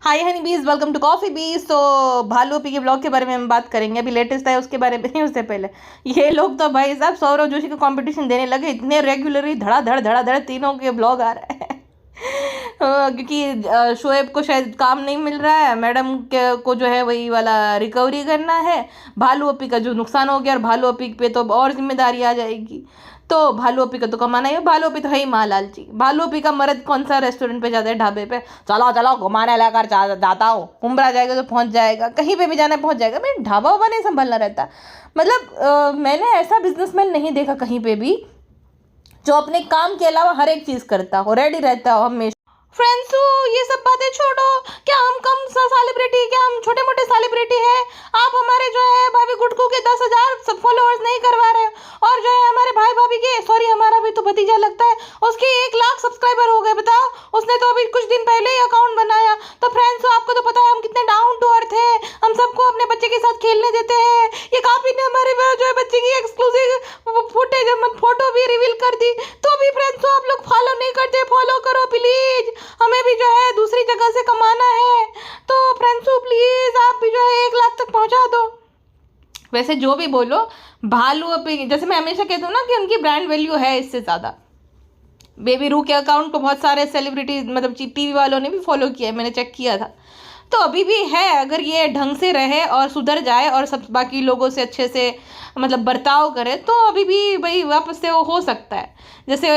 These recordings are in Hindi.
हाय हनी बीज, वेलकम टू कॉफी बीज। तो भालू पी के ब्लॉग के बारे में हम बात करेंगे। अभी लेटेस्ट है उसके बारे में नहीं, उससे पहले ये लोग तो भाई साहब सौरव जोशी का कंपटीशन देने लगे। इतने रेगुलरली धड़ा धड़ तीनों के ब्लॉग आ रहे हैं। क्योंकि शोएब को शायद काम नहीं मिल रहा है, मैडम के को जो है वही वाला रिकवरी करना है। भालू अपी का जो नुकसान हो गया, और भालू अपी पे तो और जिम्मेदारी आ जाएगी। तो भालू अपी का तो कमाना ही है। भालू अपी तो है ही महालालची। भालू अपी का मर्द कौन सा रेस्टोरेंट पे जाता है, ढाबे पे, चलो चलो घुमाने लेकर जाता हूँ, उम्रा जाएगा तो पहुंच जाएगा, कहीं पे भी जाना है पहुंच जाएगा। मैं ढाबा वाबा नहीं संभालना रहता। मतलब मैंने ऐसा बिजनेसमैन नहीं देखा कहीं पे भी जो अपने काम के अलावा हर एक चीज करता हो, रेडी रहता हो हमेशा। फ्रेंड्स, ये सब बातें छोड़ो। क्या हम कम सेलिब्रिटी, क्या हम छोटे मोटे सेलिब्रिटी है? आप हमारे जो है भाभी गुटकू के 10,000 सब फॉलोअर्स नहीं करवा रहे हो, और जो है हमारे भाई भाभी के, सॉरी हमारा भी तो भतीजा लगता है, उसके 1 लाख सब्सक्राइबर हो गए। बताओ, उसने तो अभी कुछ दिन पहले ही अकाउंट बनाया। तो फ्रेंड्स, आपको तो पता है हम कितने डाउन टू अर्थ है, हम सबको अपने बच्चे के साथ खेलने देते हैं। ये काफी ने हमारे जो है बच्चे की एक्सक्लूसिव फुटेज फोटो भी रिवील कर दी। तो भी फ्रेंड्स, आप लोग फॉलो नहीं करते, फॉलो करो प्लीज। हमें भी जो है दूसरी जगह से कमाना है। तो फ्रेंड्स प्लीज आप भी जो है 1 लाख तक पहुंचा दो। वैसे जो भी बोलो, भालू अपी जैसे मैं हमेशा कहती हूँ ना कि उनकी ब्रांड वैल्यू है इससे ज़्यादा। बेबी रू के अकाउंट को बहुत सारे सेलिब्रिटी मतलब टीवी वालों ने भी फॉलो किया है, मैंने चेक किया था। तो अभी भी है, अगर ये ढंग से रहे और सुधर जाए और सब बाकी लोगों से अच्छे से मतलब बर्ताव करे, तो अभी भी भाई वापस से वो हो सकता है। जैसे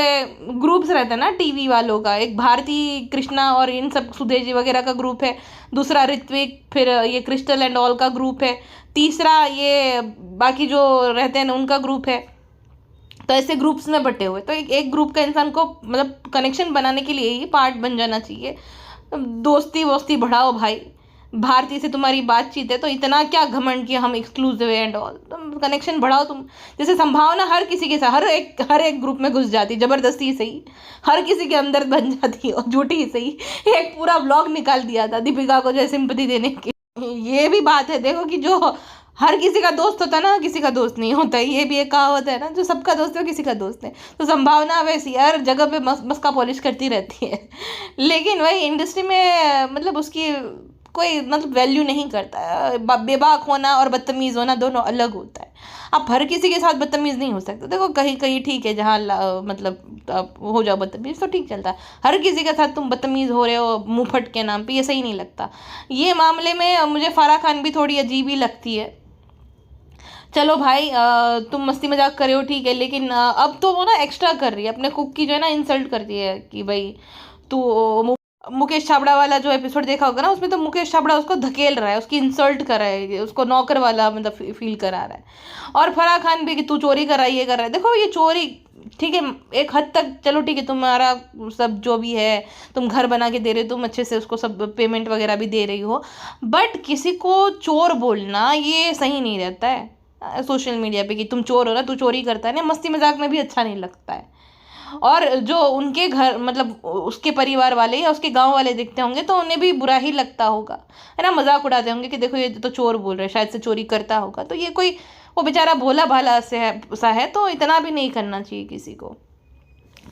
ग्रुप्स रहते हैं ना टीवी वालों का, एक भारती कृष्णा और इन सब सुदेजी वगैरह का ग्रुप है, दूसरा ऋत्विक, फिर ये क्रिस्टल एंड ऑल का ग्रुप है, तीसरा ये बाकी जो रहते हैं उनका ग्रुप है। तो ऐसे ग्रुप्स में बटे हुए, तो एक ग्रुप का इंसान को मतलब कनेक्शन बनाने के लिए ही पार्ट बन जाना चाहिए। दोस्ती वोस्ती बढ़ाओ भाई। भारती से तुम्हारी बातचीत है तो इतना क्या घमंड कि हम एक्सक्लूसिव है एंड ऑल, तुम कनेक्शन बढ़ाओ। तुम जैसे संभावना हर किसी के साथ हर एक ग्रुप में घुस जाती, जबरदस्ती ही सही, हर किसी के अंदर बन जाती है, और झूठी ही सही। एक पूरा ब्लॉग निकाल दिया था दीपिका को जो सिंपैथी देने की। ये भी बात है देखो कि जो हर किसी का दोस्त होता है ना, किसी का दोस्त नहीं होता। ये भी एक कहावत है ना, जो सबका दोस्त है वो किसी का दोस्त है। तो संभावना वैसी हर जगह पे मस्का पॉलिश करती रहती है। लेकिन वही इंडस्ट्री में मतलब उसकी कोई मतलब वैल्यू नहीं करता है। बेबाक होना और बदतमीज़ होना दोनों अलग होता है। आप हर किसी के साथ बदतमीज़ नहीं हो सकते। देखो कहीं कहीं ठीक है, जहाँ मतलब आप हो जाओ बदतमीज़ तो ठीक चलता है। हर किसी के साथ तुम बदतमीज़ हो रहे हो मुंहफट के नाम पे, ये सही नहीं लगता। ये मामले में मुझे फराह खान भी थोड़ी अजीब ही लगती है। चलो भाई, तुम मस्ती मजाक कर रहे हो ठीक है, लेकिन अब तो वो ना एक्स्ट्रा कर रही है, अपने कुक की जो है ना इंसल्ट कर रही है कि भाई तू मुकेश छाबड़ा वाला जो एपिसोड देखा होगा ना, उसमें तो मुकेश छाबड़ा उसको धकेल रहा है, उसकी इंसल्ट कर रहा है, उसको नौकर वाला मतलब फील करा रहा है। और फराह खान भी कि तू चोरी कर रहा है, ये कर रहा है। देखो ये चोरी ठीक है एक हद तक, चलो ठीक है, तुम्हारा सब जो भी है, तुम घर बना के दे रहे हो, तुम अच्छे से उसको सब पेमेंट वगैरह भी दे रही हो, बट किसी को चोर बोलना ये सही नहीं रहता है सोशल मीडिया पे कि तुम चोर हो ना, तू चोरी करता है ना, मस्ती मजाक में भी अच्छा नहीं लगता है। और जो उनके घर मतलब उसके परिवार वाले या उसके गांव वाले देखते होंगे तो उन्हें भी बुरा ही लगता होगा, है ना, मजाक उड़ाते होंगे कि देखो ये तो चोर बोल रहे हैं, शायद से चोरी करता होगा। तो ये कोई वो बेचारा भोला भाला सा है, तो इतना भी नहीं करना चाहिए किसी को।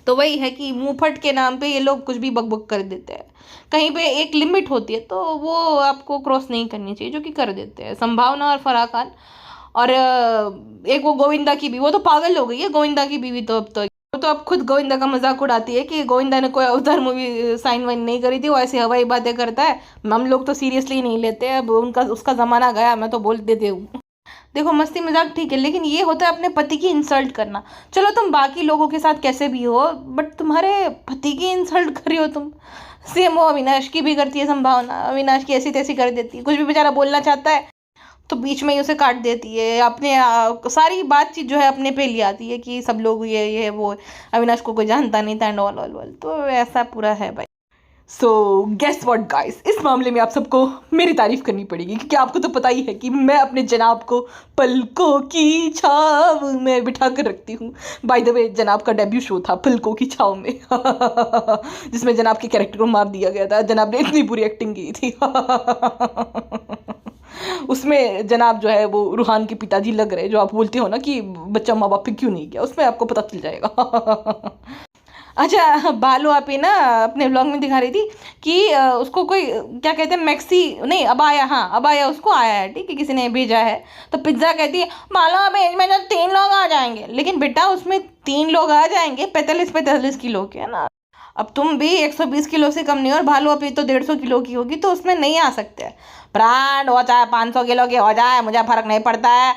तो वही है कि मुंहफट के नाम पे ये लोग कुछ भी बक कर देते हैं। कहीं पे एक लिमिट होती है तो वो आपको क्रॉस नहीं करनी चाहिए, जो कि कर देते हैं संभावना और फराह खान। और एक वो गोविंदा की भी, वो तो पागल हो गई है गोविंदा की बीवी। तो अब तो वो तो अब खुद गोविंदा का मजाक उड़ाती है कि गोविंदा ने कोई अवतार मूवी साइन वाइन नहीं करी थी, वो ऐसी हवाई बातें करता है, हम लोग तो सीरियसली नहीं लेते। अब उनका उसका ज़माना गया, मैं तो बोल देती हूँ। देखो मस्ती मजाक ठीक है, लेकिन ये होता है अपने पति की इंसल्ट करना। चलो तुम बाकी लोगों के साथ कैसे भी हो, बट तुम्हारे पति की इंसल्ट कर रही हो तुम। सेम वो अविनाश की भी करती है संभावना, अविनाश की ऐसी तैसी कर देती है, कुछ भी बेचारा बोलना चाहता है तो बीच में ही उसे काट देती है। अपने सारी बातचीत जो है अपने पे ले आती है कि सब लोग ये वो, अविनाश को कोई जानता नहीं था एंड ऑल। तो ऐसा पूरा है भाई। सो गेस व्हाट गाइस, इस मामले में आप सबको मेरी तारीफ करनी पड़ेगी, क्योंकि आपको तो पता ही है कि मैं अपने जनाब को पलकों की छाव में बिठा कर रखती हूँ। बाय द वे जनाब का डेब्यू शो था पलकों की छाव में जिसमें जनाब के कैरेक्टर को मार दिया गया था। जनाब ने इतनी बुरी एक्टिंग की थी उसमें जनाब जो है वो रूहान के पिताजी लग रहे, जो आप बोलते हो ना कि बच्चा माँ बाप पे क्यों नहीं गया, उसमें आपको पता चल जाएगा अच्छा, भालू आपी ना अपने ब्लॉग में दिखा रही थी कि उसको कोई क्या कहते हैं, मैक्सी नहीं अबाया, हाँ अबाया उसको आया है, ठीक है, किसी ने भेजा है। तो पिज्ज़ा कहती है मालो भेज में जो 3 लोग आ जाएंगे, लेकिन बेटा उसमें 3 लोग आ जाएंगे 45-45 किलो के, है ना। अब तुम भी 120 किलो से कम नहीं हो, और भालू अपी तो 150 किलो की होगी, तो उसमें नहीं आ सकते। ब्रांड हो चाहे 500 किलो की हो जाए, मुझे फ़र्क नहीं पड़ता है।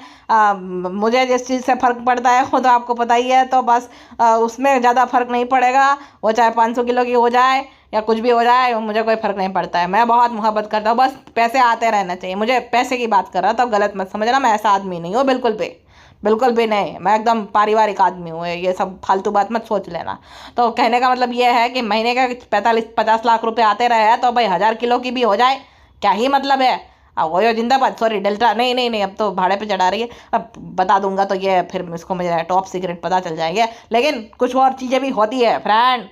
मुझे जिस चीज़ से फ़र्क पड़ता है वो तो आपको पता ही है, तो बस उसमें ज़्यादा फ़र्क नहीं पड़ेगा। वो चाहे 500 किलो की हो जाए या कुछ भी हो जाए, मुझे कोई फ़र्क नहीं पड़ता है। मैं बहुत मोहब्बत करता हूँ, बस पैसे आते रहना चाहिए। मुझे पैसे की बात कर रहा था, गलत मत समझना, मैं ऐसा आदमी नहीं हूँ बिल्कुल भी, बिल्कुल भी नहीं। मैं एकदम पारिवारिक आदमी हूँ, ये सब फालतू बात मत सोच लेना। तो कहने का मतलब ये है कि महीने का 45-50 लाख रुपए आते रहे हैं, तो भाई 1000 किलो की भी हो जाए, क्या ही मतलब है। अब ओयो जिंदाबाद, सॉरी डेल्टा, नहीं नहीं नहीं, अब तो भाड़े पे चढ़ा रही है। अब बता दूंगा तो ये फिर इसको मुझे टॉप सीक्रेट पता चल जाएंगे। लेकिन कुछ और चीज़ें भी होती है फ्रेंड,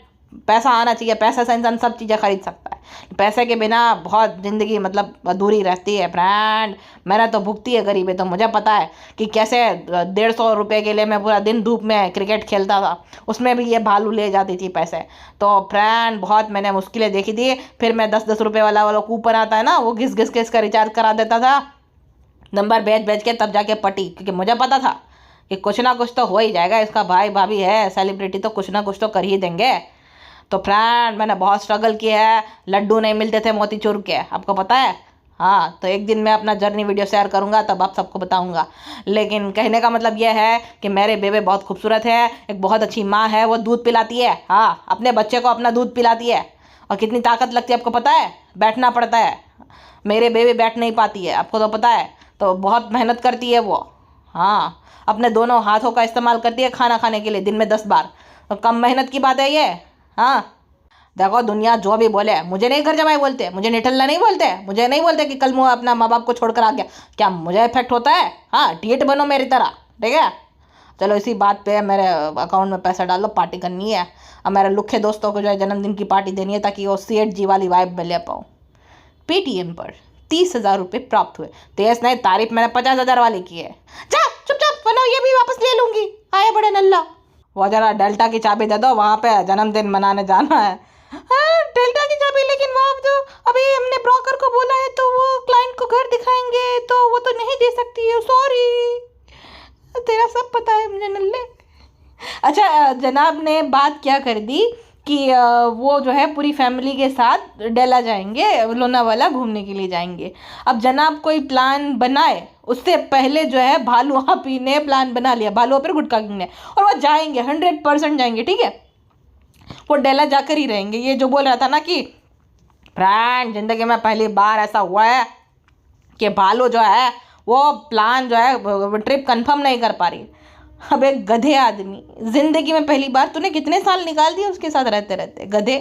पैसा आना चाहिए, पैसे से इंसान सब चीज़ें खरीद सकता है। पैसे के बिना बहुत ज़िंदगी मतलब अधूरी रहती है फ्रेंड। मैंने तो भुगती है गरीबी, तो मुझे पता है कि कैसे 150 रुपये के लिए मैं पूरा दिन धूप में क्रिकेट खेलता था, उसमें भी ये भालू ले जाती थी पैसे। तो फ्रेंड बहुत मैंने मुश्किलें देखी थी। फिर मैं 10-10 रुपये वाला कूपन आता है ना, वो घिस घिस के इसका रिचार्ज करा देता था, नंबर भेज भेज के, तब जाके पटी, क्योंकि मुझे पता था कि कुछ ना कुछ तो हो ही जाएगा। इसका भाई भाभी है सेलिब्रिटी, तो कुछ ना कुछ तो कर ही देंगे। तो फ्रेंड मैंने बहुत स्ट्रगल किया है, लड्डू नहीं मिलते थे मोतीचूर के, आपको पता है। हाँ, तो एक दिन मैं अपना जर्नी वीडियो शेयर करूंगा, तब आप सबको बताऊंगा। लेकिन कहने का मतलब यह है कि मेरे बेबे बहुत खूबसूरत है, एक बहुत अच्छी माँ है, वो दूध पिलाती है, हाँ अपने बच्चे को अपना दूध पिलाती है। और कितनी ताकत लगती है आपको पता है, बैठना पड़ता है। मेरे बेबे बैठ नहीं पाती है, आपको तो पता है, तो बहुत मेहनत करती है वो। हाँ, अपने दोनों हाथों का इस्तेमाल करती है खाना खाने के लिए, दिन में 10 बार। तो कम मेहनत की बात है ये। हाँ, देखो दुनिया जो भी बोले, मुझे नहीं घर जमाई बोलते, मुझे निठल्ला नहीं बोलते, मुझे नहीं बोलते कि कल मुँह अपना माँ बाप को छोड़कर आ गया। क्या मुझे इफेक्ट होता है? हाँ, ढीठ बनो मेरी तरह, ठीक है। चलो इसी बात पे मेरे अकाउंट में पैसा डाल लो, पार्टी करनी है। अब मेरे लुखे दोस्तों को जो है जन्मदिन की पार्टी देनी है, ताकि वो सेठ जी वाली वाइब में ले पाऊँ। पेटीएम पर 30,000 रुपये प्राप्त हुए। तेज नहीं, तारीफ मैंने 50,000 वाली की है। जा चुपचाप, वरना ये भी वापस ले लूंगी, आए बड़े नल्ला। वो जरा डेल्टा की चाबी दे दो, वहाँ पे जन्मदिन मनाने जाना है। हाँ डेल्टा की चाबी, लेकिन वो अब जो अभी हमने ब्रोकर को बोला है, तो वो क्लाइंट को घर दिखाएंगे, तो वो तो नहीं दे सकती है, सॉरी। तेरा सब पता है मुझे नल्ले। अच्छा, जनाब ने बात क्या कर दी कि वो जो है पूरी फैमिली के साथ डेला जाएंगे, लोनावाला घूमने के लिए जाएंगे। अब जनाब कोई प्लान बनाए उससे पहले जो है भालू आपी ने प्लान बना लिया, भालू आपी गुटखा किंग ने, और वो जाएंगे 100% जाएंगे, ठीक है। वो डेला जाकर ही रहेंगे। ये जो बोल रहा था ना कि फ्रेंड जिंदगी में पहली बार ऐसा हुआ है कि भालू जो है वो प्लान जो है ट्रिप कंफर्म नहीं कर पा रही। अब एक गधे आदमी, जिंदगी में पहली बार, तूने कितने साल निकाल दिए उसके साथ रहते रहते, गधे।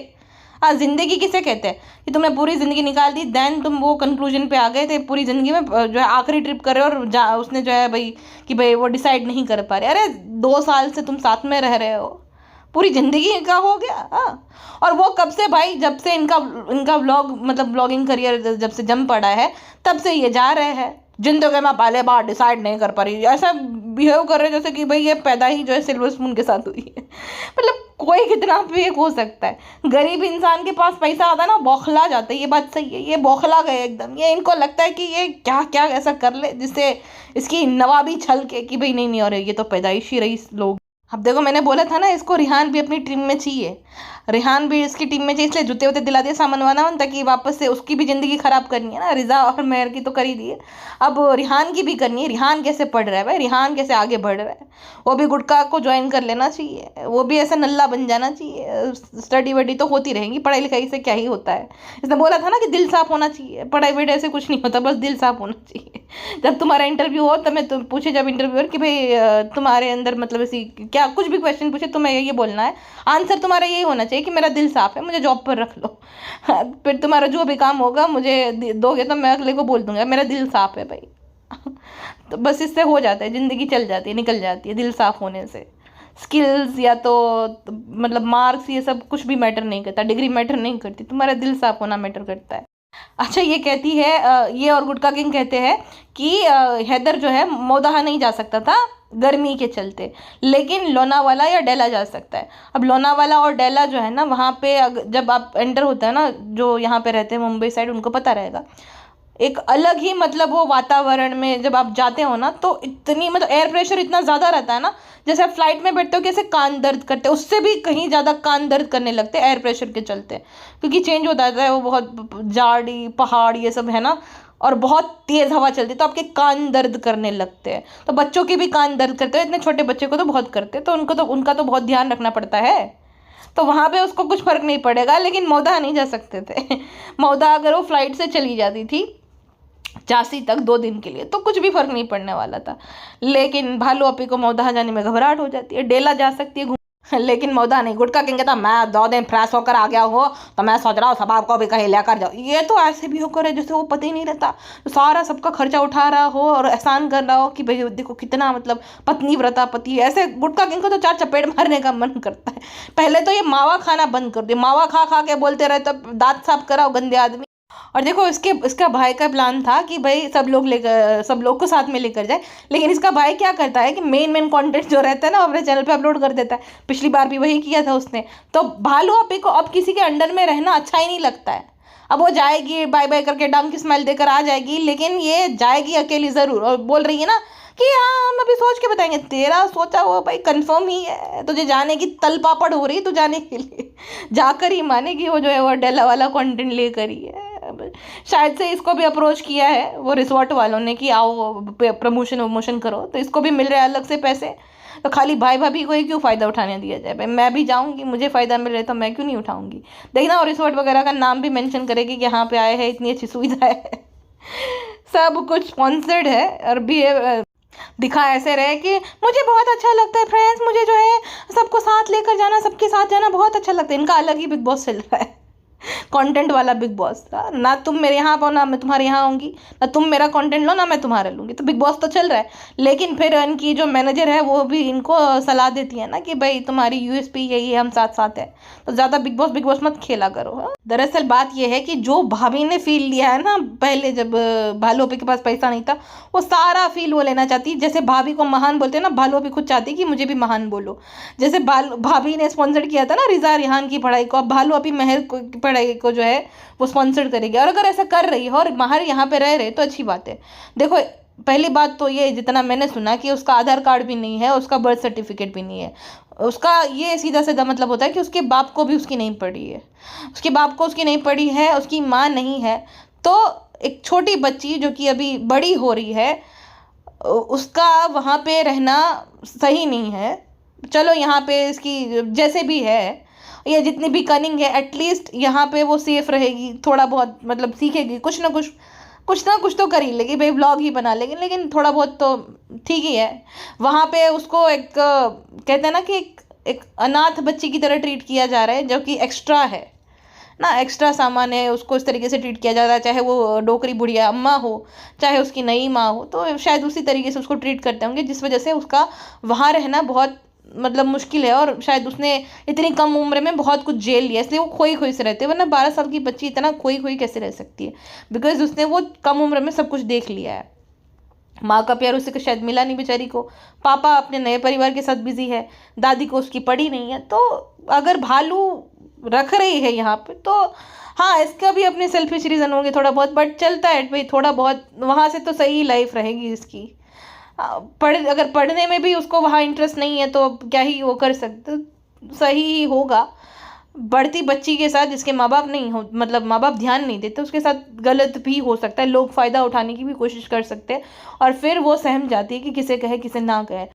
हाँ, जिंदगी किसे कहते हैं कि तुमने पूरी जिंदगी निकाल दी, देन तुम वो कंक्लूजन पे आ गए थे पूरी जिंदगी में जो है आखिरी ट्रिप कर रहे हो, और उसने जो है भाई कि भाई वो डिसाइड नहीं कर पा रहे। अरे 2 साल से तुम साथ में रह रहे हो, पूरी जिंदगी का हो गया। हाँ, और वो कब से भाई, जब से इनका इनका व्लॉग मतलब व्लॉगिंग करियर जब से जम पड़ा है, तब से ये जा रहे हैं। जिंदगी में पहले बार डिसाइड नहीं कर पा रही, ऐसा बिहेव कर रहे जैसे कि भाई ये पैदा ही जो है सिल्वर स्पून के साथ हुई है। मतलब कोई कितना फेक हो सकता है। गरीब इंसान के पास पैसा आता है ना, बौखला जाता है, ये बात सही है, ये बौखला गए एकदम। ये इनको लगता है कि ये क्या क्या ऐसा कर ले जिससे इसकी नवाबी छल के कि भाई नहीं नहीं, और ये तो पैदाइशी रईस लोग। अब देखो मैंने बोला था ना, इसको रिहान भी अपनी टीम में चाहिए, रिहान भी इसकी टीम में चाहिए, इसलिए जूते वूते दिला दिए सामान वाना, ताकि वापस से उसकी भी ज़िंदगी ख़राब करनी है ना। रिजा और मेहर की तो कर ही दी है, अब रिहान की भी करनी है। रिहान कैसे पढ़ रहा है भाई, रिहान कैसे आगे बढ़ रहा है, वो भी गुटखा को ज्वाइन कर लेना चाहिए, वो भी ऐसा नल्ला बन जाना चाहिए। स्टडी वडी तो होती रहेंगी, पढ़ाई लिखाई से क्या ही होता है। इसने बोला था ना कि दिल साफ होना चाहिए, पढ़ाई वढ़ाई से कुछ नहीं होता, बस दिल साफ होना चाहिए। जब तुम्हारा इंटरव्यू हो तब मैं तुम पूछे, जब इंटरव्यूअर कि भाई तुम्हारे अंदर मतलब ऐसी क्या कुछ भी क्वेश्चन पूछे, तुम्हें ये बोलना है, आंसर तुम्हारा यही होना चाहिए कि मेरा दिल साफ है, मुझे जॉब पर रख लो। फिर तुम्हारा जो भी काम होगा मुझे दोगे तो मैं अगले को बोल दूंगा मेरा दिल साफ है भाई। तो बस इससे हो जाता है, ज़िंदगी चल जाती है, निकल जाती है दिल साफ होने से। स्किल्स या तो मतलब मार्क्स ये सब कुछ भी मैटर नहीं करता, डिग्री मैटर नहीं करती, तुम्हारा दिल साफ होना मैटर करता है। अच्छा, ये कहती है ये और गुटका किंग कहते हैं कि हैदर जो है मौदाहा नहीं जा सकता था गर्मी के चलते, लेकिन लोनावाला या डेला जा सकता है। अब लोनावाला और डेला जो है ना, वहाँ पे जब आप एंटर होता है ना, जो यहाँ पे रहते हैं मुंबई साइड उनको पता रहेगा, एक अलग ही मतलब वो वातावरण में जब आप जाते हो ना, तो इतनी मतलब एयर प्रेशर इतना ज़्यादा रहता है ना, जैसे आप फ्लाइट में बैठते हो कैसे कान दर्द करते हैं, उससे भी कहीं ज़्यादा कान दर्द करने लगते हैं एयर प्रेशर के चलते, क्योंकि चेंज होता रहता है वो, बहुत झाड़ी पहाड़ ये सब है ना, और बहुत तेज़ हवा चलती है तो आपके कान दर्द करने लगते हैं। तो बच्चों के भी कान दर्द करते हैं, इतने छोटे बच्चे को तो बहुत करते हैं, तो उनका तो बहुत ध्यान रखना पड़ता है। तो वहाँ पे उसको कुछ फ़र्क नहीं पड़ेगा, लेकिन मौदा नहीं जा सकते थे। मौदा अगर वो फ्लाइट से चली जाती थी झांसी तक 2 दिन के लिए तो कुछ भी फर्क नहीं पड़ने वाला था, लेकिन भालू अपी को मौदा जाने में घबराहट हो जाती है। डेला जा सकती है लेकिन मौदा नहीं। गुटका किंग कहता मैं 2 दिन फ्रेश होकर आ गया हूँ तो मैं सोच रहा हूँ सब आपको भी कहीं लेकर जाओ। ये तो ऐसे भी होकर है जैसे वो पता ही नहीं रहता, तो सारा सबका खर्चा उठा रहा हो और एहसान कर रहा हो कि भाई देखो कितना मतलब पत्नी व्रता पति है। ऐसे गुटका किंग को तो 4 चपेट मारने का मन करता है। पहले तो ये मावा खाना बंद कर दे, मावा खा खा के बोलते रहे तो दांत साफ कराओ गंदे आदमी। और देखो इसका भाई का प्लान था कि भाई सब लोग को साथ में लेकर जाए, लेकिन इसका भाई क्या करता है कि मेन कंटेंट जो रहता है ना अपने चैनल पे अपलोड कर देता है। पिछली बार भी वही किया था उसने। तो भालू अपी को अब किसी के अंडर में रहना अच्छा ही नहीं लगता है। अब वो जाएगी बाय बाय करके डंक की स्मेल देकर आ जाएगी, लेकिन ये जाएगी अकेली ज़रूर। और बोल रही है ना कि हाँ हम अभी सोच के बताएंगे। तेरा सोचा हुआ भाई कंफर्म ही है, तुझे जाने की तल पापड़ हो रही, तू जाने के लिए जाकर ही मानेगी वो जो है वो डेला वाला कंटेंट लेकर ही है। शायद से इसको भी अप्रोच किया है वो रिसोर्ट वालों ने कि आओ प्रमोशन करो, तो इसको भी मिल रहा है अलग से पैसे। तो खाली भाई भाभी को ही क्यों फ़ायदा उठाने दिया जाए। भाई मैं भी जाऊंगी, मुझे फ़ायदा मिल रहा है तो मैं क्यों नहीं उठाऊंगी। देखना और रिसोर्ट वगैरह का नाम भी मेंशन करेगी कि यहाँ पे आए हैं, इतनी अच्छी सुविधा है। सब कुछ स्पॉन्सर्ड है। और भी दिखा ऐसे रहे कि मुझे बहुत अच्छा लगता है फ्रेंड्स, मुझे जो है सबको साथ लेकर जाना, सबके साथ जाना बहुत अच्छा लगता है। इनका अलग ही बिग बॉस चल रहा है, कंटेंट वाला बिग बॉस। ना तुम मेरे यहाँ आओ ना मैं तुम्हारे यहाँ आऊँगी, ना तुम मेरा कंटेंट लो ना मैं तुम्हारा लूँगी। तो बिग बॉस तो चल रहा है, लेकिन फिर इनकी जो मैनेजर है वो भी इनको सलाह देती है ना कि भाई तुम्हारी यूएसपी यही है, हम साथ साथ हैं, तो ज़्यादा बिग बॉस मत खेला करो। हाँ? दरअसल बात यह है कि जो भाभी ने फील लिया है ना पहले, जब भालू अपी के पास पैसा नहीं था, वो सारा फील वो लेना चाहती। जैसे भाभी को महान बोलते हैं ना, भालू अपी खुद चाहती कि मुझे भी महान बोलो। जैसे भाभी ने स्पॉन्सर किया था ना रिजा रिहान की पढ़ाई को, अब भालू अपी महर की पढ़ाई को जो है वो स्पॉन्सर करेगी। और अगर ऐसा कर रही है और महर यहाँ पे रह रहे तो अच्छी बात है। देखो पहली बात तो ये, जितना मैंने सुना कि उसका आधार कार्ड भी नहीं है, उसका बर्थ सर्टिफिकेट भी नहीं है। उसका ये सीधा सीधा मतलब होता है कि उसके बाप को भी उसकी नहीं पड़ी है, उसके बाप को उसकी नहीं पड़ी है, उसकी माँ नहीं है। तो एक छोटी बच्ची जो कि अभी बड़ी हो रही है, उसका वहाँ पे रहना सही नहीं है। चलो यहाँ पे इसकी जैसे भी है, ये जितनी भी कनिंग है, एटलीस्ट यहाँ पे वो सेफ रहेगी, थोड़ा बहुत मतलब सीखेगी, कुछ ना कुछ तो कर ही लेगी भाई, ब्लॉग ही बना लेगी, लेकिन थोड़ा बहुत तो ठीक ही है। वहाँ पे उसको एक कहते हैं ना कि एक अनाथ बच्ची की तरह ट्रीट किया जा रहा है, जो कि एक्स्ट्रा है ना, एक्स्ट्रा सामान है, उसको इस तरीके से ट्रीट किया जा रहा है। चाहे वो डोकरी बुढ़िया अम्मा हो, चाहे उसकी नई माँ हो, तो शायद उसी तरीके से उसको ट्रीट करते होंगे, जिस वजह से उसका वहाँ रहना बहुत मतलब मुश्किल है। और शायद उसने इतनी कम उम्र में बहुत कुछ झेल लिया, इसलिए वो खोई से रहते हैं। वरना 12 साल की बच्ची इतना खोई कैसे रह सकती है, बिकॉज उसने वो कम उम्र में सब कुछ देख लिया है। माँ का प्यार उसे शायद मिला नहीं बेचारी को, पापा अपने नए परिवार के साथ बिजी है, दादी को उसकी पड़ी नहीं है। तो अगर भालू रख रही है यहाँ पे तो हाँ, इसका भी अपने सेल्फिश रीज़न होंगे थोड़ा बहुत, बट चलता है भाई थोड़ा बहुत। वहाँ से तो सही लाइफ रहेगी इसकी। अगर पढ़ने में भी उसको वहाँ इंटरेस्ट नहीं है तो क्या ही वो कर सकते, सही ही होगा। बढ़ती बच्ची के साथ जिसके माँ बाप नहीं हो, मतलब माँ बाप ध्यान नहीं देते, उसके साथ गलत भी हो सकता है। लोग फ़ायदा उठाने की भी कोशिश कर सकते हैं, और फिर वो सहम जाती है कि किसे कहे किसे ना कहे।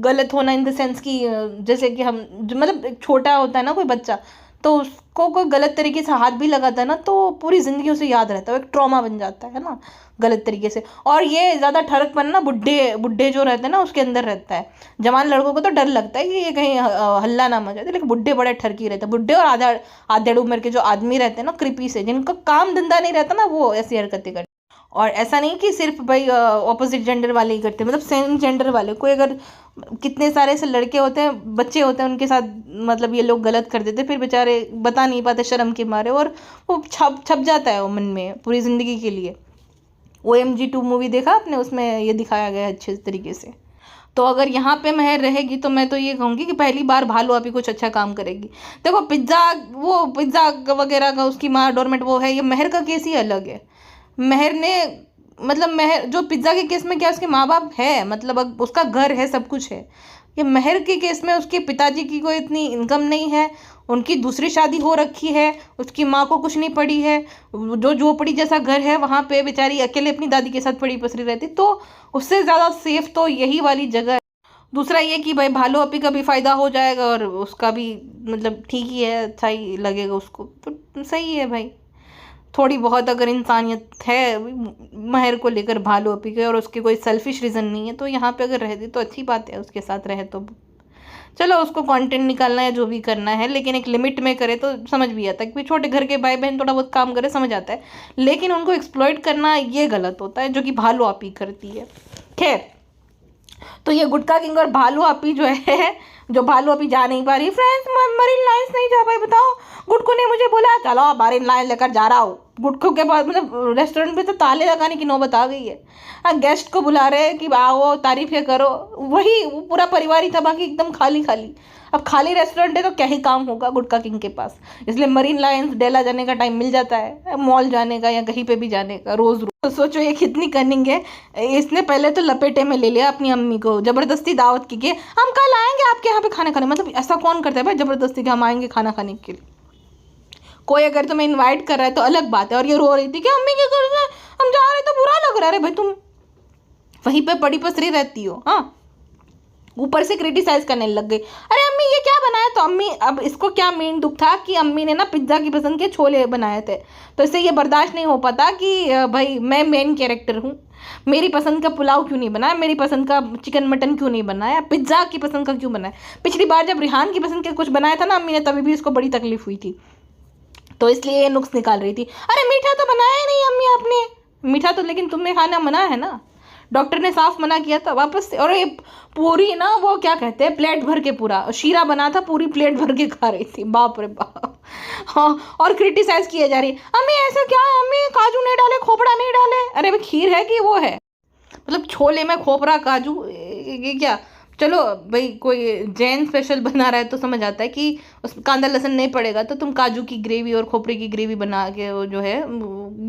गलत होना इन द सेंस कि जैसे कि हम मतलब एक छोटा होता है ना कोई बच्चा, तो उसको कोई गलत तरीके से हाथ भी लगाता है ना, तो पूरी ज़िंदगी उसे याद रहता है, एक ट्रॉमा बन जाता है ना गलत तरीके से। और ये ज़्यादा ठरकपन ना बुढ़े जो रहते हैं ना उसके अंदर रहता है। जवान लड़कों को तो डर लगता है कि ये कहीं हल्ला ना मचा दे, लेकिन बुढ़े बड़े ठरकी रहते हैं। बुढ़े और आधेड़ उम्र के जो आदमी रहते हैं ना, कृपी से, जिनका काम धंधा नहीं रहता ना, वो ऐसी हरकतें करते। और ऐसा नहीं कि सिर्फ भाई ऑपोजिट जेंडर वाले ही करते, मतलब सेम जेंडर वाले कोई अगर कितने सारे ऐसे लड़के होते हैं, बच्चे होते हैं, उनके साथ मतलब ये लोग गलत कर देते, फिर बेचारे बता नहीं पाते शर्म के मारे, और वो छप जाता है वो मन में पूरी ज़िंदगी के लिए। OMG 2 मूवी देखा आपने, उसमें ये दिखाया गया है अच्छे तरीके से। तो अगर यहाँ पे महर रहेगी तो मैं तो ये कहूँगी कि पहली बार भालू अभी कुछ अच्छा काम करेगी। देखो पिज्ज़ा वगैरह का उसकी माँ डोरमेट वो है, ये महर का केस ही अलग है। महर ने मतलब महर जो पिज्ज़ा के केस में क्या उसके माँ बाप है, मतलब उसका घर है, सब कुछ है। ये महर के केस में उसके पिताजी की कोई इतनी इनकम नहीं है, उनकी दूसरी शादी हो रखी है, उसकी माँ को कुछ नहीं पड़ी है, जो झोपड़ी जैसा घर है वहाँ पे बेचारी अकेले अपनी दादी के साथ पड़ी पसरी रहती, तो उससे ज़्यादा सेफ तो यही वाली जगह है। दूसरा ये कि भाई भालू अपी का भी फ़ायदा हो जाएगा और उसका भी मतलब ठीक ही है, अच्छा ही लगेगा उसको, तो सही है भाई। थोड़ी बहुत अगर इंसानियत है महर को लेकर भालू अपी के, और उसके कोई सेल्फिश रीज़न नहीं है, तो यहाँ पे अगर रहती तो अच्छी बात है, उसके साथ रहे तो चलो, उसको कंटेंट निकालना है जो भी करना है, लेकिन एक लिमिट में करे तो समझ भी आता है कि छोटे घर के भाई बहन थोड़ा बहुत काम करे, समझ आता है, लेकिन उनको एक्सप्लॉइट करना ये गलत होता है, जो कि भालू आपी करती है। खैर, तो ये गुटका किंग और भालू आपी जो है, जो भालू अभी जा नहीं पा रही, फ्रेंड्स मरीन लाइन्स नहीं जा पाई, बताओ। गुटकू ने मुझे बोला चलो मरीन लाइन लेकर जा रहा हूँ। गुटकू के बाद मतलब रेस्टोरेंट पे तो ताले लगाने की नौबत आ गई है। गेस्ट को बुला रहे हैं कि आओ तारीफें करो, वही वो पूरा परिवार ही था, बाकी एकदम खाली खाली। अब खाली रेस्टोरेंट है तो क्या ही काम होगा गुटका किंग के पास, इसलिए मरीन लाइन्स डेला जाने का टाइम मिल जाता है, मॉल जाने का या कहीं पे भी जाने का रोज रोज। तो सोचो ये कितनी कनिंग है, इसने पहले तो लपेटे में ले लिया अपनी अम्मी को, जबरदस्ती दावत की कि हम कल आएंगे आपके यहाँ पे खाना खाने। मतलब ऐसा कौन करता है भाई जबरदस्ती कि हम आएंगे खाना खाने के लिए। कोई अगर तुम्हें इनवाइट कर रहा है तो अलग बात है, और ये रो रही थी कि अम्मी के घर से हम जा रहे तो बुरा लग रहा है। भाई तुम वहीं पे पड़ी पसरी रहती हो, हाँ, ऊपर से क्रिटिसाइज करने लग गई, अरे अम्मी ये क्या बनाया। तो अम्मी, अब इसको क्या मेन दुख था कि अम्मी ने ना पिज्ज़ा की पसंद के छोले बनाए थे, तो इससे ये बर्दाश्त नहीं हो पाता कि भाई मैं मेन कैरेक्टर हूँ, मेरी पसंद का पुलाव क्यों नहीं बनाया, मेरी पसंद का चिकन मटन क्यों नहीं बनाया, पिज्ज़ा की पसंद का क्यों बनाया। पिछली बार जब रिहान की पसंद के कुछ बनाया था ना अम्मी ने, तभी भी इसको बड़ी तकलीफ हुई थी, तो इसलिए ये नुक्स निकाल रही थी। अरे मीठा तो बनाया ही नहीं अम्मी आपने, मीठा तो लेकिन तुमने खाना मना है ना, डॉक्टर ने साफ मना किया था वापस से। और ये पूरी ना वो क्या कहते हैं प्लेट भर के, पूरा शीरा बना था, पूरी प्लेट भर के खा रही थी, बाप रे बाप। हाँ, और क्रिटिसाइज किए जा रही, अम्मी ऐसा क्या है, अम्मी काजू नहीं डाले, खोपड़ा नहीं डाले। अरे भाई खीर है कि वो है, मतलब छोले में खोपड़ा काजू, ये क्या। चलो भाई कोई जैन स्पेशल बना रहा है तो समझ आता है कि उस कांदा लहसुन नहीं पड़ेगा, तो तुम काजू की ग्रेवी और खोपरे की ग्रेवी बना के वो जो है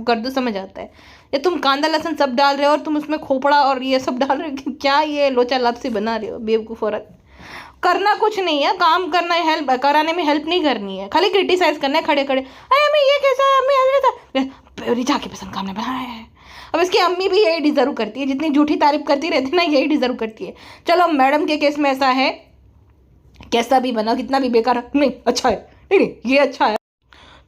कर दो, समझ आता है। ये तुम कांदा लहसुन सब डाल रहे हो और तुम उसमें खोपड़ा और ये सब डाल रहे हो, क्या ये लोचा लापसी बना रहे हो बेवकूफ़ औरत। करना कुछ नहीं है, काम करना है, हेल्प कराने में हेल्प नहीं करनी है, खाली क्रिटिसाइज करना है खड़े खड़े। अरे अम्मी ये कैसा है, अम्मी रिचा की पसंद का हमने बनाया है। अब इसकी अम्मी भी यही डिजर्व करती है, जितनी झूठी तारीफ करती रहती है ना, यही डिजर्व करती है। चलो मैडम के केस में ऐसा है, कैसा भी बना कितना भी बेकार नहीं अच्छा है, नहीं ये अच्छा है,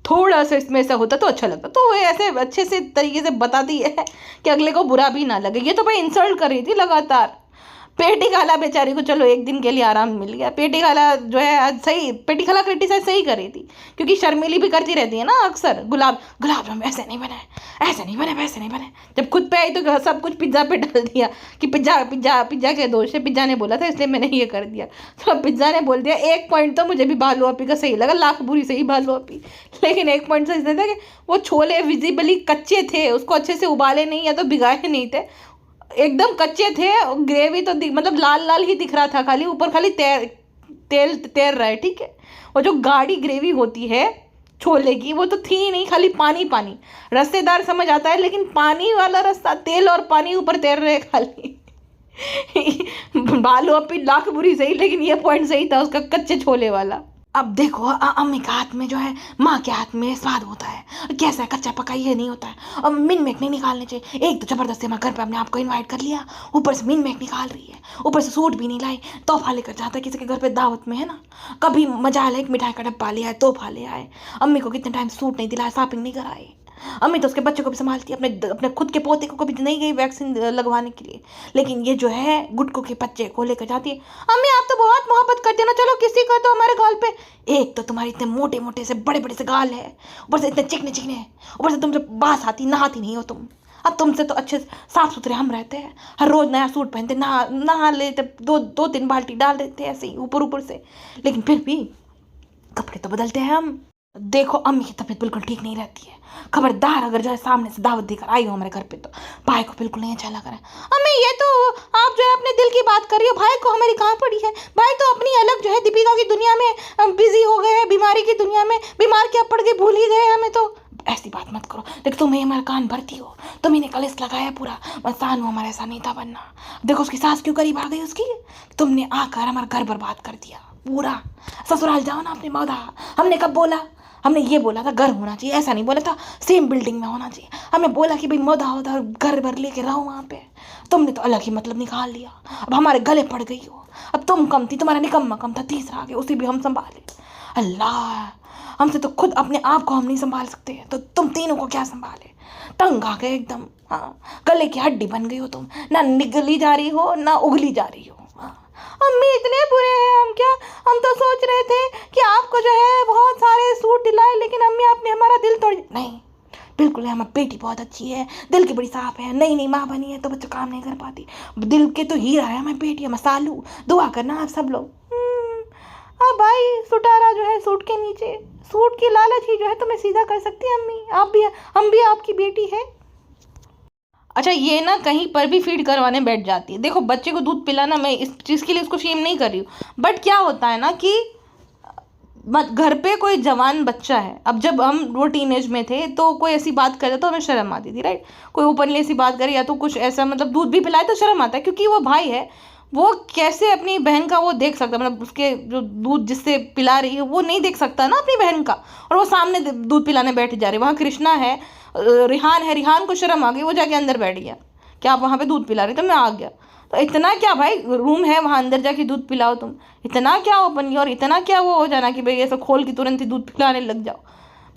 थोड़ा सा इसमें ऐसा होता तो अच्छा लगता। तो वो ऐसे अच्छे से तरीके से बताती है कि अगले को बुरा भी ना लगे। ये तो भाई इंसल्ट कर रही थी लगातार। पेटी खाला बेचारी को चलो एक दिन के लिए आराम मिल गया, पेटी खाला जो है आज सही, पेटी खाला क्रिटिसाइज सही कर रही थी, क्योंकि शर्मिली भी करती रहती है ना अक्सर, गुलाब जामुन ऐसे नहीं बने, ऐसे नहीं बने, वैसे नहीं बने। जब खुद पे आई तो सब कुछ पिज्ज़ा पे डाल दिया कि पिज्ज़ा के दोष है, पिज्ज़ा ने बोला था इसलिए मैंने ये कर दिया। तो पिज्ज़ा ने बोल दिया। एक पॉइंट तो मुझे भी भालू अपी का सही लगा, लाख बुरी सही भालू अपी, लेकिन एक पॉइंट से इसने था कि वो छोले विजिबली कच्चे थे, उसको अच्छे से उबाले नहीं या तो भिगाए नहीं थे, एकदम कच्चे थे, ग्रेवी तो मतलब लाल लाल ही दिख रहा था, खाली ऊपर खाली तेल तैर रहा है, ठीक है। और जो गाढ़ी ग्रेवी होती है छोले की वो तो थी ही नहीं, खाली पानी पानी, रस्सेदार समझ आता है, लेकिन पानी वाला रास्ता, तेल और पानी ऊपर तैर रहे खाली। भालू अपनी लाख बुरी सही, लेकिन ये पॉइंट सही था उसका, कच्चे छोले वाला। अब देखो अम्मी का हाथ में जो है, माँ के हाथ में स्वाद होता है, कैसा है कच्चा पका ये नहीं होता है। अब मिन मेक नहीं निकालने चाहिए, एक तो जबरदस्ती मैं घर पे अपने आप को इनवाइट कर लिया, ऊपर से मिन मेक निकाल रही है, ऊपर से सूट भी नहीं लाई, तोहफा लेकर जाता है किसी के घर पे दावत में, है ना, कभी मजा आया एक मिठाई का डब्बा ले आए, तोहफा ले आए। अम्मी को कितने टाइम सूट नहीं दिलाया, शॉपिंग नहीं कराई। अम्मी तो उसके बच्चे को भी संभालती है, अपने खुद के पोते को कभी नहीं गई वैक्सीन लगवाने के लिए, लेकिन ये जो है गुटकू के बच्चे को लेकर जाती है। अम्मी आप तो बहुत मोहब्बत करते हो ना, चलो किसी को तो हमारे गाल पे। एक तो तुम्हारे इतने मोटे मोटे से बड़े बड़े से गाल है, ऊपर से इतने चिकने चिकने, ऊपर से तुम जब बास आती नहाती नहीं हो तुम, अब तुमसे तो अच्छे साफ सुथरे हम रहते हैं, हर रोज नया सूट पहनते, नहा नहा लेते, दो तीन बाल्टी डाल देते ऐसे ही ऊपर ऊपर से, लेकिन फिर भी कपड़े तो बदलते हैं हम। देखो अम्मी की तबीयत बिल्कुल ठीक नहीं रहती है, खबरदार अगर जो है सामने से दावत देकर आई हो हमारे घर पे तो भाई को बिल्कुल नहीं अच्छा लग रहा है। अम्मी ये तो आप जो है अपने दिल की बात कर रही हो, भाई को हमारी कहाँ पड़ी है, भाई तो अपनी अलग जो है दीपिका की दुनिया में बिजी हो गए हैं, बीमारी की दुनिया में, बीमार क्या पड़ गए, भूल ही गए हमें तो। ऐसी बात मत करो, देख तुम ही हमारा कान भरती हो, तुम ही ने कलेस लगाया पूरा, मसान हमारा ऐसा नहीं था बनना। देखो उसकी सास क्यों करीब आ गई उसकी, तुमने आकर हमारा घर बर्बाद कर दिया पूरा। ससुराल जाओ ना अपने मौदा, हमने कब बोला, हमने ये बोला था घर होना चाहिए, ऐसा नहीं बोला था सेम बिल्डिंग में होना चाहिए, हमने बोला कि भाई मौदा होता घर भर लेके रहो वहाँ पे, तुमने तो अलग ही मतलब निकाल लिया। अब हमारे गले पड़ गई हो, अब तुम कम थी, तुम्हारा निकम्मा कम था, तीसरा आ गया, उसे भी हम संभाले। अल्लाह, हमसे तो खुद अपने आप को हम नहीं संभाल सकते, तो तुम तीनों को क्या संभाले, तंग आ गए एकदम। हाँ, गले की हड्डी बन गई हो तुम, ना निगली जा रही हो ना उगली जा रही हो। अम्मी इतने बुरे हैं हम क्या, हम तो सोच रहे थे कि आपको जो है बहुत सारे सूट दिलाए, लेकिन अम्मी आपने हमारा दिल तोड़। नहीं बिल्कुल है, हमारी बेटी बहुत अच्छी है, दिल की बड़ी साफ है, नई नई माँ बनी है तो बच्चा काम नहीं कर पाती, दिल के तो हीरा है हमारी बेटी, हमारा सालू, दुआ करना आप सब लोग। अब भाई सुटारा जो है सूट के नीचे, सूट की लालच ही जो है तुम्हें सीधा कर सकती है अम्मी, आप भी, हम भी आपकी बेटी है। अच्छा ये ना कहीं पर भी फीड करवाने बैठ जाती है। देखो बच्चे को दूध पिलाना, मैं इस चीज़ के लिए उसको शेम नहीं कर रही हूँ, बट क्या होता है ना कि घर पे कोई जवान बच्चा है, अब जब हम वो टीनेज में थे तो कोई ऐसी बात करे तो हमें शर्म आती थी, राइट, कोई ओपनली ऐसी बात करे या तो कुछ ऐसा मतलब दूध भी पिलाए तो शर्म आता है, क्योंकि वो भाई है, वो कैसे अपनी बहन का वो देख सकता, मतलब उसके जो दूध जिससे पिला रही है वो नहीं देख सकता ना अपनी बहन का, और वो सामने दूध पिलाने बैठ जा रही है। वहाँ कृष्णा है, रिहान है, रिहान को शर्म आ गई, वो जाके अंदर बैठ गया, क्या आप वहाँ पे दूध पिला रही, तो मैं आ गया, तो इतना क्या भाई रूम है वहाँ अंदर जाके दूध पिलाओ तुम, इतना क्या ओपन और इतना क्या वो हो जाना कि भाई ऐसा खोल के तुरंत ही दूध पिलाने लग जाओ,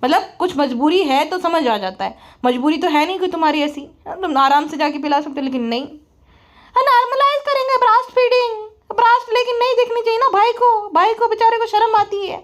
मतलब कुछ मजबूरी है तो समझ आ जाता है, मजबूरी तो है नहीं कि तुम्हारी ऐसी, तुम आराम से जाके पिला सकते हो, लेकिन नहीं, नॉर्मलाइज करेंगे ब्रास्ट फीडिंग, ब्रास्ट लेकिन नहीं देखनी चाहिए ना भाई को बेचारे को शर्म आती है।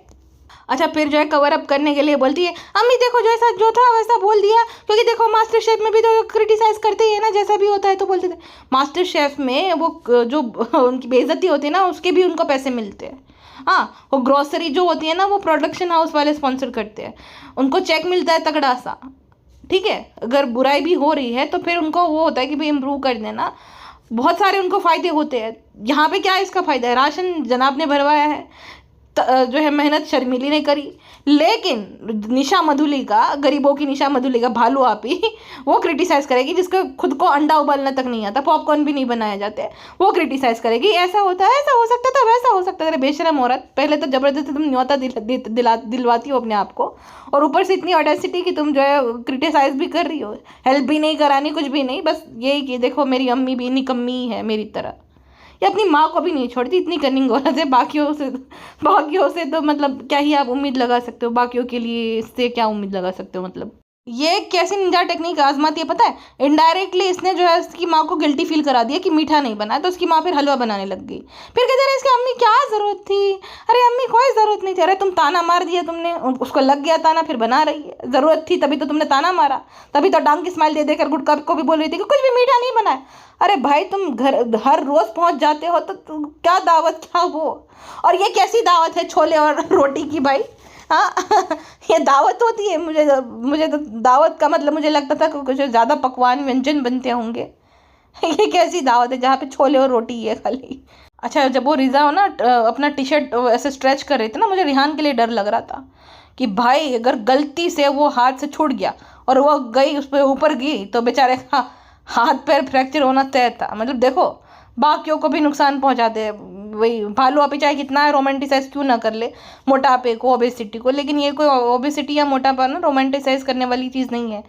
अच्छा फिर जो है कवर अप करने के लिए बोलती है अम्मी देखो जैसा जो था वैसा बोल दिया, क्योंकि देखो मास्टर शेफ में भी तो क्रिटिसाइज करते ही है ना, जैसा भी होता है तो बोलते थे, मास्टर शेफ में वो जो उनकी बेइज्जती होती है ना उसके भी उनको पैसे मिलते हैं। हाँ, वो ग्रोसरी जो होती है ना वो प्रोडक्शन हाउस वाले स्पॉन्सर करते हैं, उनको चेक मिलता है तगड़ा सा, ठीक है, अगर बुराई भी हो रही है तो फिर उनको वो होता है कि भाई इम्प्रूव कर देना, बहुत सारे उनको फ़ायदे होते हैं। यहाँ पे क्या इसका फ़ायदा है, राशन जनाब ने भरवाया है, जो है मेहनत शर्मिली ने करी, लेकिन निशा मधुलिका, गरीबों की निशा मधुलिका, भालू आपी, वो क्रिटिसाइज़ करेगी जिसको खुद को अंडा उबालना तक नहीं आता, पॉपकॉर्न भी नहीं बनाया जाते, वो क्रिटिसाइज़ करेगी ऐसा होता है, ऐसा हो सकता था, वैसा हो सकता था। बेशरम औरत, पहले तो ज़बरदस्ती तुम न्योता दिलवाती हो अपने आप को, और ऊपर से इतनी ऑडेसिटी कि तुम जो है क्रिटिसाइज़ भी कर रही हो, हेल्प भी नहीं करानी, कुछ भी नहीं, बस यही कि देखो मेरी अम्मी भी निकम्मी है मेरी तरह, ये अपनी माँ को भी नहीं छोड़ती, इतनी कनिंग औरत है। बाकियों से तो मतलब क्या ही आप उम्मीद लगा सकते हो, बाकियों के लिए इससे क्या उम्मीद लगा सकते हो, मतलब ये कैसी निंजा टेक्निक आजमाती है पता है, इनडायरेक्टली इसने जो है उसकी माँ को गिल्टी फील करा दिया कि मीठा नहीं बना, तो उसकी माँ फिर हलवा बनाने लग गई, फिर कहते रहे इसकी अम्मी क्या ज़रूरत थी, अरे अम्मी कोई ज़रूरत नहीं थी, अरे तुम ताना मार दिया तुमने, उसको लग गया ताना, फिर बना रही है, ज़रूरत थी तभी तो तुमने ताना मारा, तभी तो डांग की स्माइल दे देकर गुटका को भी बोल रही थी कि कुछ भी मीठा नहीं बना है। अरे भाई तुम घर हर रोज़ पहुंच जाते हो तो क्या दावत, क्या वो, और ये कैसी दावत है छोले और रोटी की भाई, हाँ ये दावत होती है, मुझे तो दावत का मतलब मुझे लगता था कि कुछ ज़्यादा पकवान व्यंजन बनते होंगे, ये कैसी दावत है जहाँ पे छोले और रोटी है खाली। अच्छा जब वो रिज़ा हो ना अपना टी शर्ट ऐसे स्ट्रेच कर रही थी ना, मुझे रिहान के लिए डर लग रहा था कि भाई अगर गलती से वो हाथ से छूट गया और वो गई उस पर ऊपर गई तो बेचारे हाथ पैर फ्रैक्चर होना तय था। मतलब देखो बाकियों को भी नुकसान पहुंचाते हैं, वही भालू आप चाहे कितना रोमांटिसाइज क्यों ना कर ले मोटापे को, ओबेसिटी को, लेकिन ये कोई ओबेसिटी या मोटापा ना रोमांटिसाइज करने वाली चीज़ नहीं है।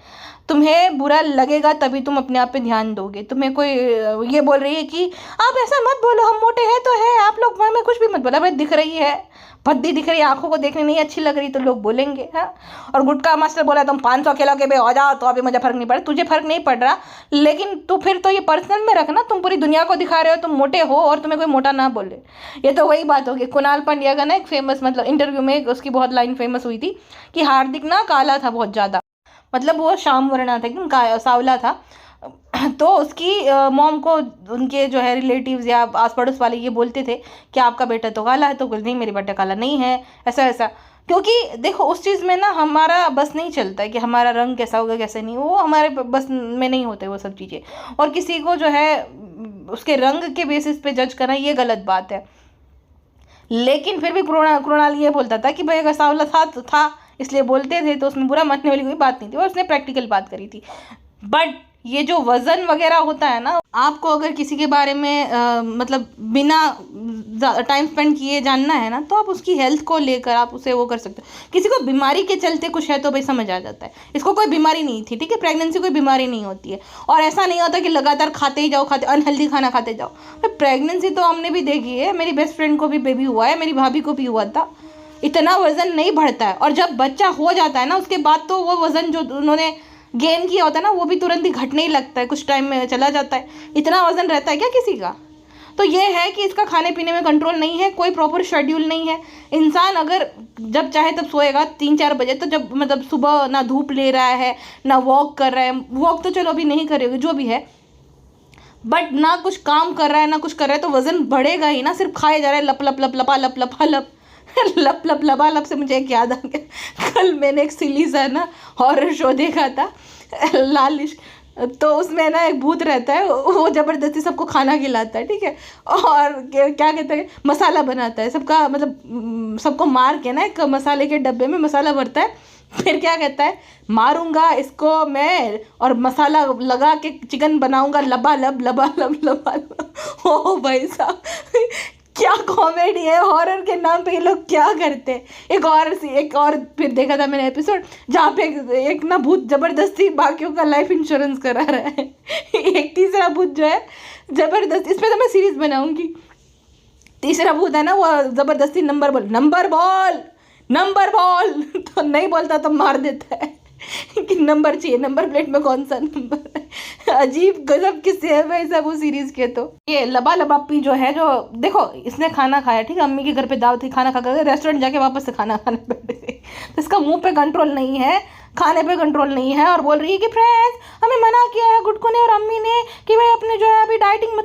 तुम्हें बुरा लगेगा तभी तुम अपने आप पे ध्यान दोगे। तुम्हें कोई ये बोल रही है कि आप ऐसा मत बोलो, हम मोटे हैं तो है, आप लोग हमें कुछ भी मत बोला, भाई दिख रही है भद्दी दिख रही है, आंखों को देखने नहीं अच्छी लग रही तो लोग बोलेंगे। हाँ, और गुटका मास्टर बोला तुम 500 किलो के बे हो जाओ तो अभी मुझे फर्क नहीं पड़ा, तुझे फर्क नहीं पड़ रहा, लेकिन तू फिर तो ये पर्सनल में रखना, तुम पूरी दुनिया को दिखा रहे हो तुम मोटे हो और तुम्हें कोई मोटा ना बोले। ये तो वही बात होगी, कुणाल पांड्या का ना एक फेमस मतलब इंटरव्यू में उसकी बहुत लाइन फेमस हुई थी कि हार्दिक ना काला था बहुत ज़्यादा, मतलब वो श्याम वर्णा था, एकदम सांवला था। तो उसकी मॉम को उनके जो है रिलेटिव्स या आस पड़ोस वाले ये बोलते थे कि आपका बेटा तो काला है, तो बोलते नहीं मेरी बेटा काला नहीं है, ऐसा ऐसा। क्योंकि देखो उस चीज़ में ना हमारा बस नहीं चलता है कि हमारा रंग कैसा होगा कैसे नहीं, वो हमारे बस में नहीं होते वो सब चीज़ें। और किसी को जो है उसके रंग के बेसिस पे जज करना ये गलत बात है। लेकिन फिर भी कृणाल ये बोलता था कि भाई अगर सांवला था तो था, इसलिए बोलते थे, तो उसमें बुरा मानने वाली कोई बात नहीं थी, और उसने प्रैक्टिकल बात करी थी। बट ये जो वज़न वगैरह होता है ना, आपको अगर किसी के बारे में मतलब बिना टाइम स्पेंड किए जानना है ना, तो आप उसकी हेल्थ को लेकर आप उसे वो कर सकते हो। किसी को बीमारी के चलते कुछ है तो भाई समझ आ जाता है, इसको कोई बीमारी नहीं थी, ठीक है, प्रेगनेंसी कोई बीमारी नहीं होती है। और ऐसा नहीं होता कि लगातार खाते ही जाओ, अनहेल्दी खाना खाते जाओ। तो प्रेगनेंसी तो हमने भी देखी है, मेरी बेस्ट फ्रेंड को भी बेबी हुआ है, मेरी भाभी को भी हुआ था। इतना वज़न नहीं बढ़ता है, और जब बच्चा हो जाता है ना उसके बाद तो वो वज़न जो उन्होंने गेन किया होता है ना वो भी तुरंत ही घटने ही लगता है, कुछ टाइम में चला जाता है। इतना वज़न रहता है क्या किसी का? तो ये है कि इसका खाने पीने में कंट्रोल नहीं है, कोई प्रॉपर शेड्यूल नहीं है। इंसान अगर जब चाहे तब सोएगा 3-4 बजे, तो जब मतलब सुबह ना धूप ले रहा है ना वॉक कर रहा है, वॉक तो चलो अभी नहीं करेगा जो भी है, बट ना कुछ काम कर रहा है ना कुछ कर रहा है, तो वज़न बढ़ेगा ही ना। सिर्फ खाए जा रहा है, लप लप लप लपा लप लपा लप लप लप लपा लप से मुझे एक याद आ गया, कल मैंने एक सिली सा ना हॉरर शो देखा था लाल इश्क। तो उसमें ना एक भूत रहता है, वो ज़बरदस्ती सबको खाना खिलाता है, ठीक है, और क्या कहते हैं मसाला बनाता है सबका, मतलब सबको मार के ना एक मसाले के डब्बे में मसाला भरता है। फिर क्या कहता है, मारूंगा इसको मैं और मसाला लगा के चिकन बनाऊंगा, लबालब लबालब लबालब। ओ भाई साहब क्या कॉमेडी है, हॉरर के नाम पे ये लोग क्या करते हैं। एक और फिर देखा था मैंने एपिसोड, जहाँ पे एक ना भूत जबरदस्ती बाकियों का लाइफ इंश्योरेंस करा रहा है एक तीसरा भूत जो है जबरदस्ती, इस पर तो मैं सीरीज बनाऊंगी। तीसरा भूत है ना वो जबरदस्ती नंबर बोल तो नहीं बोलता तो मार देता है कि नंबर चाहिए, नंबर प्लेट में कौन सा नंबर है। अजीब गजब किस्से है भाई साहब वो सीरीज के। तो ये लबा लबापी जो है, जो देखो इसने खाना खाया, ठीक है, अम्मी के घर पे दावत थी, खाना खा कर रेस्टोरेंट जाके वापस से खाना खाने बैठे थे, तो इसका मुंह पे कंट्रोल नहीं है, खाने पे कंट्रोल नहीं है, और बोल रही है कि फ्रेंड्स हमें मना किया है गुड्डू ने और अम्मी ने कि भाई अपने जो है अभी डाइटिंग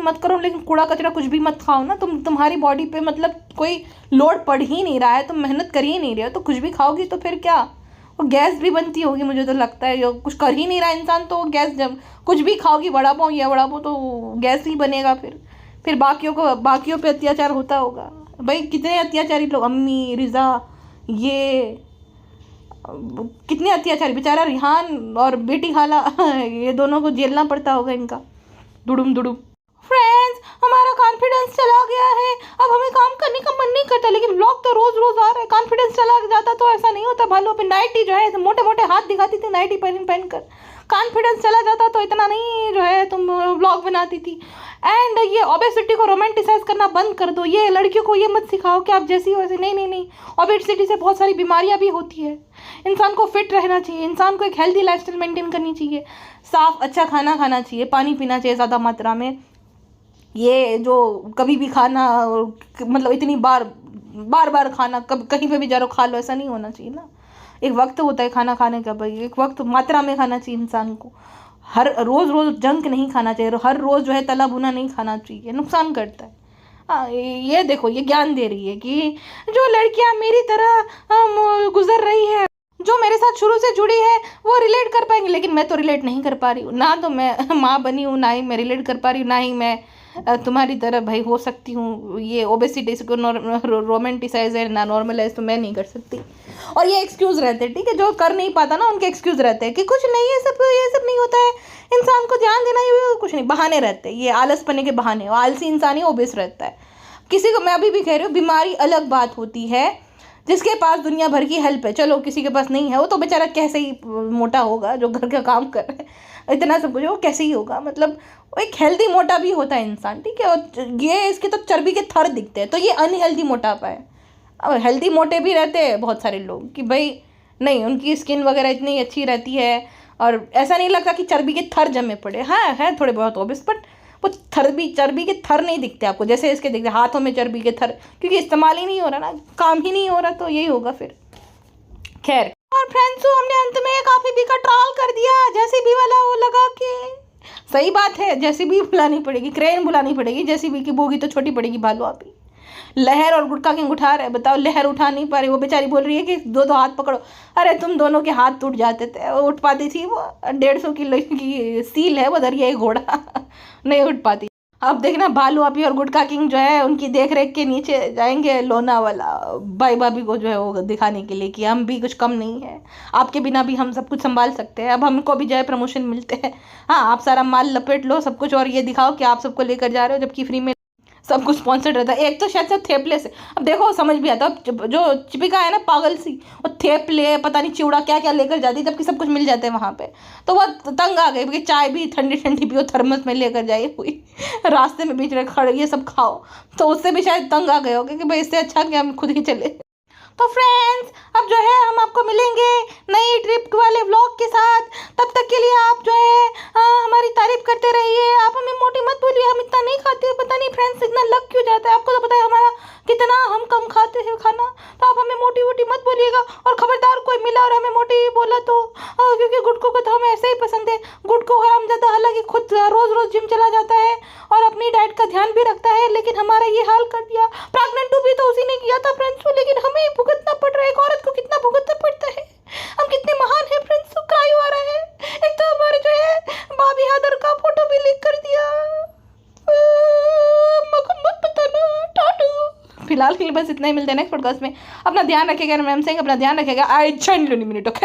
मत करो, लेकिन कूड़ा कचरा कुछ भी मत खाओ ना, तुम्हारी बॉडी पे मतलब कोई लोड पड़ ही नहीं रहा है, तुम मेहनत कर ही नहीं रहे हो, तो कुछ भी खाओगी तो फिर क्या, वो गैस भी बनती होगी, मुझे तो लगता है। जो कुछ कर ही नहीं रहा इंसान तो गैस, जब कुछ भी खाओगी वड़ा पाव तो गैस ही बनेगा। फिर बाकियों पे अत्याचार होता होगा। भाई कितने अत्याचारी लोग, अम्मी रिज़ा, ये कितने अत्याचारी, बेचारा रिहान और बेटी खाला ये दोनों को झेलना पड़ता होगा इनका, दुडुम दुडुम। फ्रेंड्स हमारा कॉन्फिडेंस चला गया है, अब हमें काम करने का मन नहीं करता, लेकिन व्लॉग तो रोज रोज आ रहा है। कॉन्फिडेंस चला जाता तो ऐसा नहीं होता, भालू पे नाइटी जो है मोटे मोटे हाथ दिखाती थी नाइटी पहन कर, कॉन्फिडेंस चला जाता तो इतना नहीं जो है तुम व्लॉग बनाती थी। एंड ये ओबेसिटी को रोमांटिसाइज करना बंद कर दो, ये लड़कियों को ये मत सिखाओ कि आप जैसी हो वैसे, नहीं, ओबेसिटी से बहुत सारी बीमारियां भी होती है। इंसान को फिट रहना चाहिए, इंसान को एक हेल्दी लाइफस्टाइल मेंटेन करनी चाहिए, साफ अच्छा खाना खाना चाहिए, पानी पीना चाहिए ज़्यादा मात्रा में। ये जो कभी भी खाना मतलब इतनी बार खाना, कब कहीं पे भी जा रहे हो खा लो, ऐसा नहीं होना चाहिए ना। एक वक्त होता है खाना खाने का, भाई एक वक्त मात्रा में खाना चाहिए इंसान को। हर रोज़ जंक नहीं खाना चाहिए, हर रोज़ जो है तला भुना नहीं खाना चाहिए, नुकसान करता है। ये देखो ये ज्ञान दे रही है कि जो लड़कियां मेरी तरह गुजर रही है, जो मेरे साथ शुरू से जुड़ी है, वो रिलेट कर पाएंगे, लेकिन मैं तो रिलेट नहीं कर पा रही हूँ ना, तो मैं माँ बनी हूँ, ना ही मैं रिलेट कर पा रही हूँ, ना ही मैं तुम्हारी तरह भाई हो सकती हूँ। ये ओबेसिटी को रोमांटिसाइज है ना नॉर्मलाइज तो मैं नहीं कर सकती। और ये एक्सक्यूज़ रहते हैं, ठीक है, जो कर नहीं पाता ना उनके एक्सक्यूज़ रहते हैं कि कुछ नहीं है, ये सब नहीं होता है, इंसान को ध्यान देना ही कुछ नहीं, बहाने रहते हैं, ये आलस पने के बहाने। आलसी इंसान ही ओबेस रहता है। किसी को, मैं अभी भी कह रही हूँ, बीमारी अलग बात होती है, जिसके पास दुनिया भर की हेल्प है, चलो किसी के पास नहीं है, वो तो बेचारा कैसे ही मोटा होगा, जो घर का काम कर रहा है इतना सब कुछ, वो कैसे ही होगा, मतलब एक हेल्दी मोटा भी होता है इंसान, ठीक है। और ये इसके तो चर्बी के थर दिखते हैं, तो ये अनहेल्दी मोटापा है। अब हेल्दी मोटे भी रहते हैं बहुत सारे लोग कि भाई नहीं, उनकी स्किन वगैरह इतनी अच्छी रहती है और ऐसा नहीं लगता कि चर्बी के थर जमे पड़े। हाँ है थोड़े बहुत ओबेस, बट वो चर्बी के थर नहीं दिखते आपको, जैसे इसके दिखते हाथों में चर्बी के थर, क्योंकि इस्तेमाल ही नहीं हो रहा ना, काम ही नहीं हो रहा, तो यही होगा फिर। खैर और फ्रेंड्स हमने अंत में काफी भी का ट्रायल कर दिया, जेसीबी वाला वो लगा के। सही बात है, जेसीबी बुलानी पड़ेगी, क्रेन बुलानी पड़ेगी, जेसीबी की बोगी तो छोटी पड़ेगी। भालू आप ही लहर और गुटका किंग उठा रहे, बताओ लहर उठा नहीं पा रही, वो बेचारी बोल रही है कि दो दो हाथ पकड़ो। अरे तुम दोनों के हाथ टूट जाते थे, वो उठ पाती थी, वो 150 किलो की सील है वो, दरिया घोड़ा नहीं उठ पाती। अब देखना भालू आपी और गुटका किंग जो है उनकी देख रेख के नीचे जाएंगे लोनावाला भाई भाभी को जो है वो दिखाने के लिए कि हम भी कुछ कम नहीं है, आपके बिना भी हम सब कुछ संभाल सकते हैं। अब हमको भी जो है प्रमोशन मिलते हैं। हाँ, आप सारा माल लपेट लो सब कुछ और ये दिखाओ कि आप सबको लेकर जा रहे हो, जबकि फ्री में सब कुछ स्पॉन्सर्ड रहता है। एक तो शायद सब थेपले से, अब देखो समझ भी आता है, जो चिपिका है ना पागल सी, वो थेपले पता नहीं चिवड़ा क्या क्या लेकर जाती है, जबकि सब कुछ मिल जाते हैं वहाँ पे। तो वो तंग आ गई क्योंकि चाय भी ठंडी ठंडी पियो, थर्मस में लेकर जाई हुई रास्ते में बीच में खड़े ये सब खाओ, तो उससे भी शायद तंग आ गए होगे कि भाई इससे अच्छा कि हम खुद ही चले। तो फ्रेंड्स अब जो है हम आपको मिलेंगे नई ट्रिप वाले व्लॉग के साथ, तब तक के लिए आप जो है हमारी तारीफ करते रहिए। आप हमें मोटी मत बोलिए, हम इतना नहीं खाते, पता नहीं फ्रेंड्स इतना लग क्यों जाता है, आपको तो पता है हमारा कितना हम कम खाते हैं खाना, तो आप हमें मोटी वोटी मत बोलिएगा। और खबरदार कोई मिला और हमें मोटी बोला तो क्योंकि गुटको को तो हमें ऐसे ही पसंद है। गुटको हरामजादा हालांकि खुद रोज रोज जिम चला जाता है और अपनी डाइट का ध्यान भी रखता है, लेकिन हमारा ये हाल कर दिया। प्रेग्नेंट टू भी तो उसी ने किया था फ्रेंड्स, लेकिन हमें ही भुगतना पड़ रहा है। एक औरत को कितना भुगतना पड़ता है, हम कितने महान हैं फ्रेंड्स। तो क्राइयो आ रहा है, एक तो हमारे जो है भाभी हादर का फोटो भी लीक कर दिया। मत बताना, टाटू। फिलहाल के लिए बस इतना ही, मिलते हैं नेक्स्ट पॉडकास्ट में। अपना ध्यान रखिएगा, मैम से अपना ध्यान रखिएगा। आई 10 मिनट ओके।